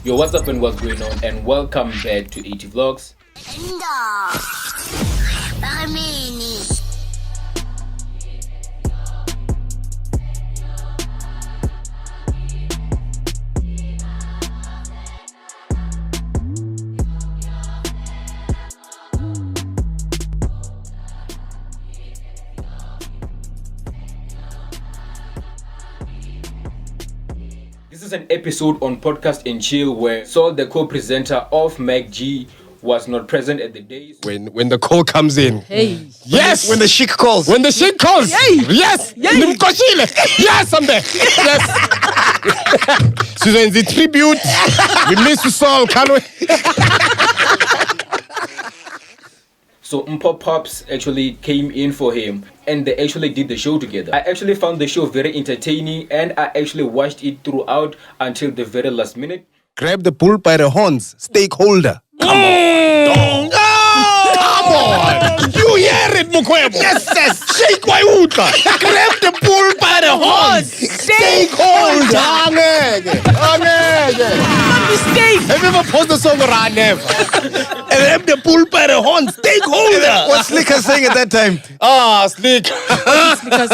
Yo, what's up and what's going on? And welcome back to 80 Vlogs. This is an episode on Podcast and Chill where Saul, the co-presenter of MacG, was not present at the days. When the call comes in. Hey. Yes. When the sheik calls. When the sheik calls. Yay. Yes. Yay. Yes, I'm there. Yes. Susan, the tribute. We miss you, Saul, can we? So Mpho Pops actually came in for him and they actually did the show together. I actually found the show very entertaining and I actually watched it throughout until the very last minute. Grab the bull by the horns. Stakeholder. Come on. You hear it, Mukwebo? Yes. Shake Waiuta. Grab the bull by the horns. Stakeholder. Mistake. Have you ever posted a song or I never? Grab the bull by the horns. Stakeholder. What's Slicker saying at that time? Slick. Because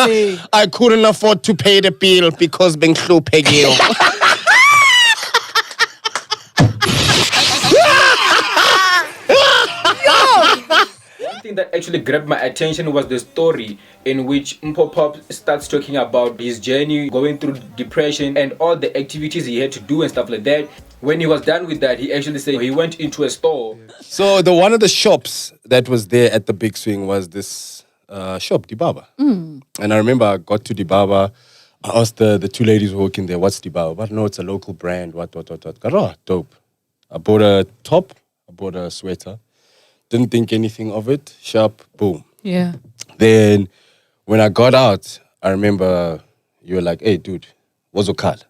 I couldn't afford to pay the bill because Ben Pegil. One thing that actually grabbed my attention was the story in which Mpho Pop starts talking about his journey going through depression and all the activities he had to do and stuff like that. When he was done with that, he actually said he went into a store. So one of the shops that was there at the big swing was this shop, Dibaba. And I remember I got to Dibaba. I asked the two ladies working there, what's Dibaba? But no, it's a local brand. What. Dope. I bought a top. I bought a sweater. Didn't think anything of it. Sharp, boom. yeah. Then when I got out, I remember you were like, hey, dude, what's your card?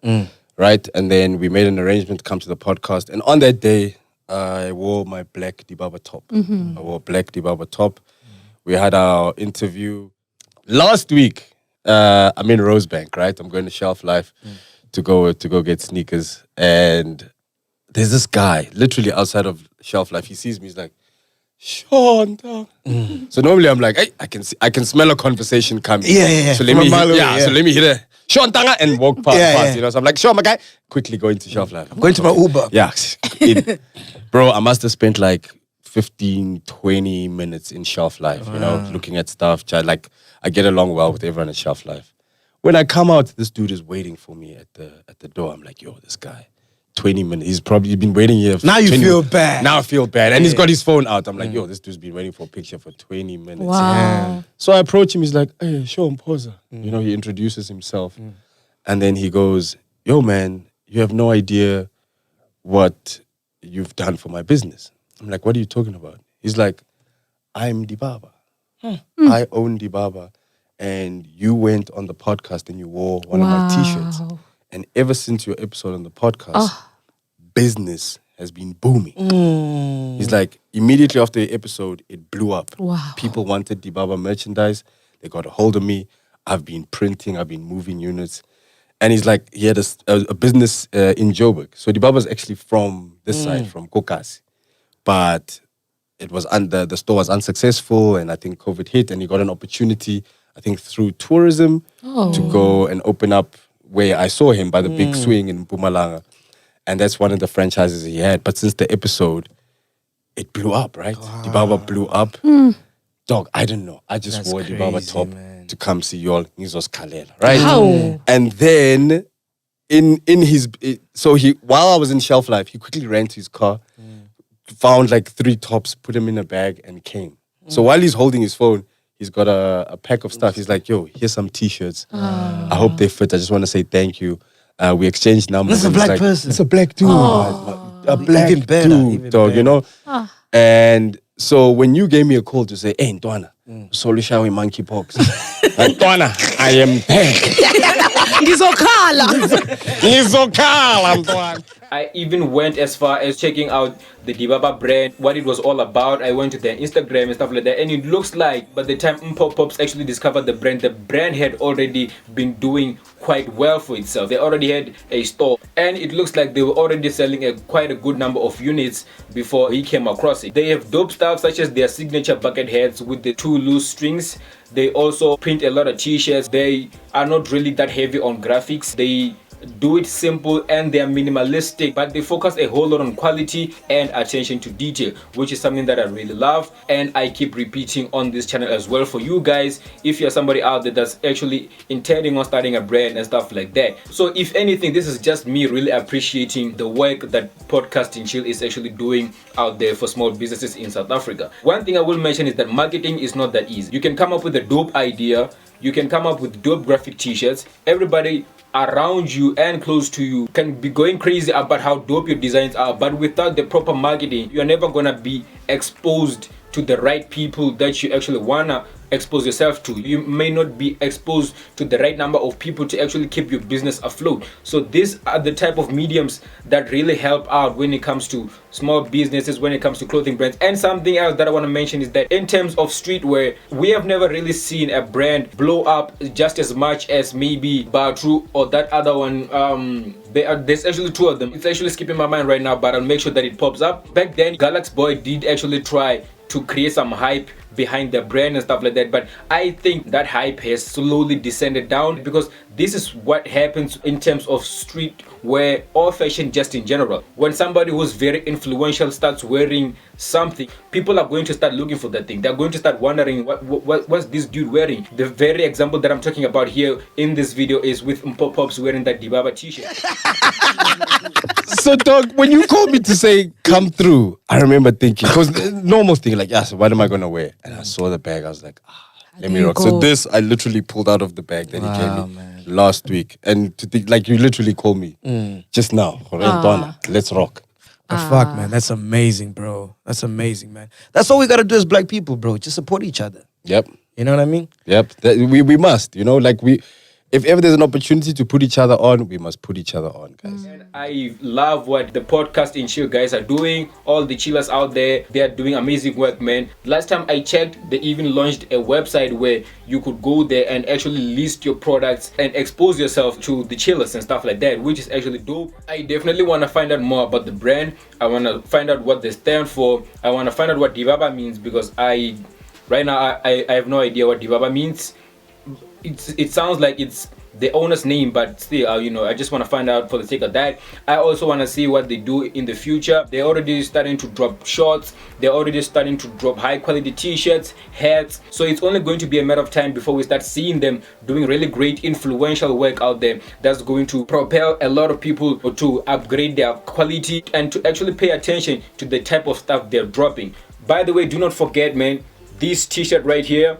Right? And then we made an arrangement to come to the podcast. And on that day, I wore my black Dibaba top. I wore a black Dibaba top. We had our interview. Last week, I'm in Rosebank, right? I'm going to Shelf Life to go get sneakers. And there's this guy, literally outside of Shelf Life. He sees me, he's like, Shonta. So normally I'm like, hey, I can smell a conversation coming. Yeah. So let me hit it. Shonta and walk past. You know. So I'm like, sure, my guy. Quickly go into Shelf Life. I'm going to my Uber. Yeah. Bro, I must have spent like 15, 20 minutes in Shelf Life, you know, looking at stuff. Like, I get along well with everyone at Shelf Life. When I come out, this dude is waiting for me at the door. I'm like, yo, this guy. 20 minutes. He's probably been waiting here. Now you feel bad. Now I feel bad. And he's got his phone out. I'm like, yo, this dude's been waiting for a picture for 20 minutes. Wow. Yeah. So I approach him. He's like, hey, show him poser. You know, he introduces himself. And then he goes, yo, man, you have no idea what you've done for my business. I'm like, what are you talking about? He's like, I'm Dibaba. I own Dibaba. And you went on the podcast and you wore one of my t-shirts. And ever since your episode on the podcast, business has been booming. He's like, immediately after the episode, it blew up. Wow. People wanted Dibaba merchandise. They got a hold of me. I've been printing. I've been moving units. And he's like, he had a business in Joburg. So Dibaba's actually from this side, from Kokasi. But it was the store was unsuccessful. And I think COVID hit. And he got an opportunity, I think through tourism, to go and open up where I saw him by the big swing in Mpumalanga. And that's one of the franchises he had. But since the episode, it blew up, right? Dibaba blew up. Dog, I don't know. I just wore a Dibaba top to come see y'all. Nizos Kalela, right? How? And then while I was in Shelf Life, he quickly ran to his car, found like 3 tops, put them in a bag and came. So while he's holding his phone, he's got a pack of stuff. He's like, yo, here's some t-shirts. I hope they fit. I just want to say thank you. We exchanged numbers. That's a black person. It's a black dude. A black Even better, dude, even dog, you know? And so when you gave me a call to say, hey, Ntwana, solution with monkeypox. Ntwana, I am there. Ngizokhala. Ngizokhala, Ntwana. I even went as far as checking out the Dibaba brand, what it was all about. I went to their Instagram and stuff like that, and it looks like by the time Mpho Pops actually discovered the brand had already been doing quite well for itself. They already had a store, and it looks like they were already selling quite a good number of units before he came across it. They have dope stuff such as their signature bucket hats with the 2 loose strings. They also print a lot of t-shirts. They are not really that heavy on graphics. They do it simple and they are minimalistic, but they focus a whole lot on quality and attention to detail, which is something that I really love, and I keep repeating on this channel as well for you guys if you're somebody out there that's actually intending on starting a brand and stuff like that. So if anything, this is just me really appreciating the work that Podcasting Chill is actually doing out there for small businesses in South Africa. One thing I will mention is that marketing is not that easy. You can come up with a dope idea, you can come up with dope graphic t-shirts, everybody around you and close to you can be going crazy about how dope your designs are, but without the proper marketing, you're never gonna be exposed to the right people that you actually wanna expose yourself to. You may not be exposed to the right number of people to actually keep your business afloat. So these are the type of mediums that really help out when it comes to small businesses, when it comes to clothing brands. And something else that I want to mention is that in terms of streetwear, we have never really seen a brand blow up just as much as maybe Batru or that other one. There's actually 2 of them. It's actually skipping my mind right now, but I'll make sure that it pops up. Back then, Galaxy Boy did actually try to create some hype behind the brand and stuff like that, but I think that hype has slowly descended down, because this is what happens in terms of streetwear or fashion just in general. When somebody who's very influential starts wearing something, people are going to start looking for that thing. They're going to start wondering what's this dude wearing. The very example that I'm talking about here in this video is with Mpho Pops wearing that Dibaba t-shirt. So, dog, when you called me to say come through, I remember thinking, because normal thing, like, yes, what am I gonna wear? And I saw the bag, I was like, let me rock. So this I literally pulled out of the bag that he gave me last week. And to think, like, you literally called me just now. Let's rock. Oh, fuck, man, that's amazing, bro. That's amazing, man. That's all we gotta do as black people, bro. Just support each other. Yep. You know what I mean? Yep. We must, you know, like if ever there's an opportunity to put each other on, we must put each other on, guys. And I love what the Podcasting Chill guys are doing. All the chillers out there, they are doing amazing work, man. Last time I checked, they even launched a website where you could go there and actually list your products and expose yourself to the chillers and stuff like that, which is actually dope. I definitely want to find out more about the brand. I want to find out what they stand for. I want to find out what Dibaba means, because right now I have no idea what Dibaba means. It sounds like it's the owner's name, but still, you know, I just want to find out for the sake of that. I also want to see what they do in the future. They're already starting to drop shorts. They're already starting to drop high quality t-shirts, hats. So it's only going to be a matter of time before we start seeing them doing really great influential work out there that's going to propel a lot of people to upgrade their quality and to actually pay attention to the type of stuff they're dropping. By the way, do not forget, man, this t-shirt right here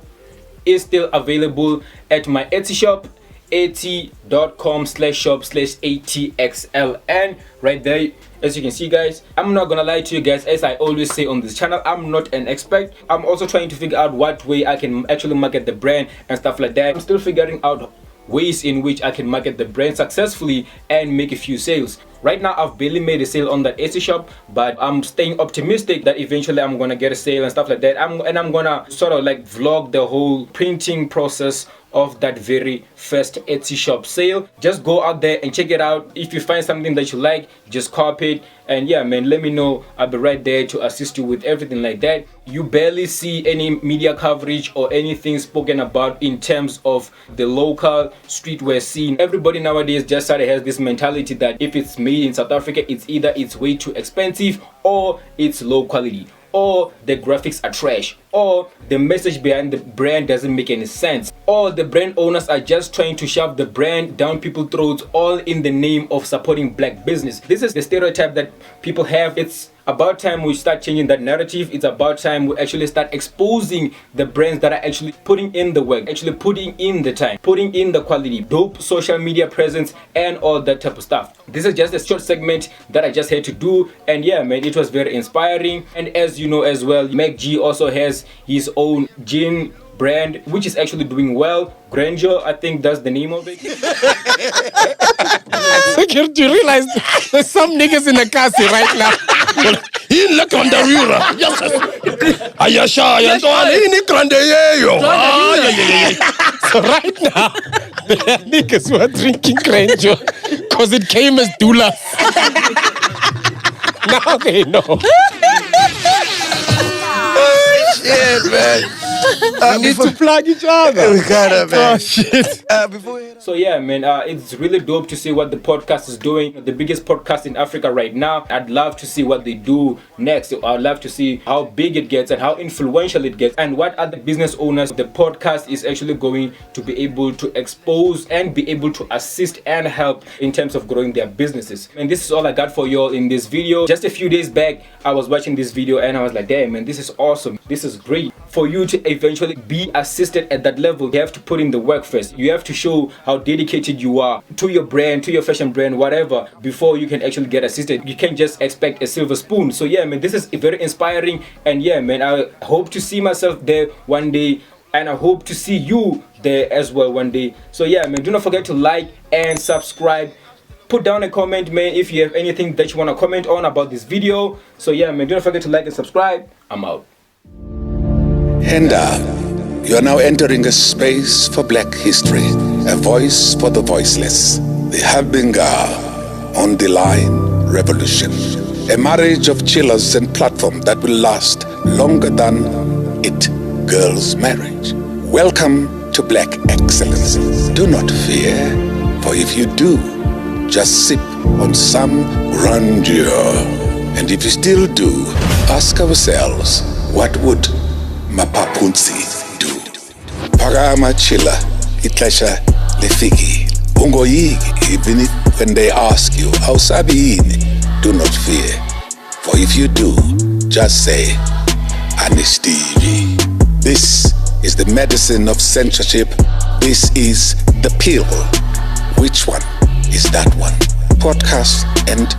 is still available at my Etsy shop, etsy.com/shop/ATXLN. Right there, as you can see, guys, I'm not gonna lie to you guys, as I always say on this channel, I'm not an expert. I'm also trying to figure out what way I can actually market the brand and stuff like that. I'm still figuring out ways in which I can market the brand successfully and make a few sales. Right now, I've barely made a sale on that Etsy shop, but I'm staying optimistic that eventually I'm gonna get a sale and stuff like that. I'm gonna sort of like vlog the whole printing process of that very first Etsy shop sale. Just go out there and check it out. If you find something that you like, just copy it, and yeah, man, let me know. I'll be right there to assist you with everything like that. You barely see any media coverage or anything spoken about in terms of the local streetwear scene. Everybody nowadays just sort of has this mentality that if it's made in South Africa, it's either it's way too expensive or it's low quality, or the graphics are trash, or the message behind the brand doesn't make any sense, or the brand owners are just trying to shove the brand down people's throats, all in the name of supporting black business. This is the stereotype that people have. It's about time we start changing that narrative. It's about time we actually start exposing the brands that are actually putting in the work, actually putting in the time, putting in the quality, dope social media presence, and all that type of stuff. This is just a short segment that I just had to do, and yeah, man, it was very inspiring. And as you know as well, MacG also has his own gin brand, which is actually doing well. Grandeur, I think that's the name of it. Do you realize there's some niggas in the castle right now? He look on the river. Ayasha, so right now, there are niggas who are drinking grandeur because it came as doulas. Now they know. Shit, man. We need to plug each other. We gotta, man. Oh, shit. Before we So yeah, man, it's really dope to see what the podcast is doing. The biggest podcast in Africa right now. I'd love to see what they do next. I'd love to see how big it gets and how influential it gets, and what other business owners the podcast is actually going to be able to expose and be able to assist and help in terms of growing their businesses. And this is all I got for y'all in this video. Just a few days back, I was watching this video and I was like, damn, man, this is awesome. This is great. For you to eventually be assisted at that level, you have to put in the work first. You have to show how dedicated you are to your brand, to your fashion brand, whatever, before you can actually get assisted. You can't just expect a silver spoon. So yeah, man, this is very inspiring. And yeah, man, I hope to see myself there one day, and I hope to see you there as well one day. So yeah, man, do not forget to like and subscribe. Put down a comment, man, if you have anything that you want to comment on about this video. So yeah, man, do not forget to like and subscribe. I'm out. And you are now entering a space for Black history, a voice for the voiceless. The Habinga on the Line Revolution, a marriage of chillers and platform that will last longer than it girls' marriage. Welcome to Black Excellence. Do not fear, for if you do, just sip on some grandeur. And if you still do, ask ourselves, what would Mapapunzi do? Phakama chilla, ixesha lefiki. Ungoyiki, even if when they ask you, awusabi yini? Do not fear, for if you do, just say, Anistivi. This is the medicine of censorship. This is the pill. Which one is that one? Podcast and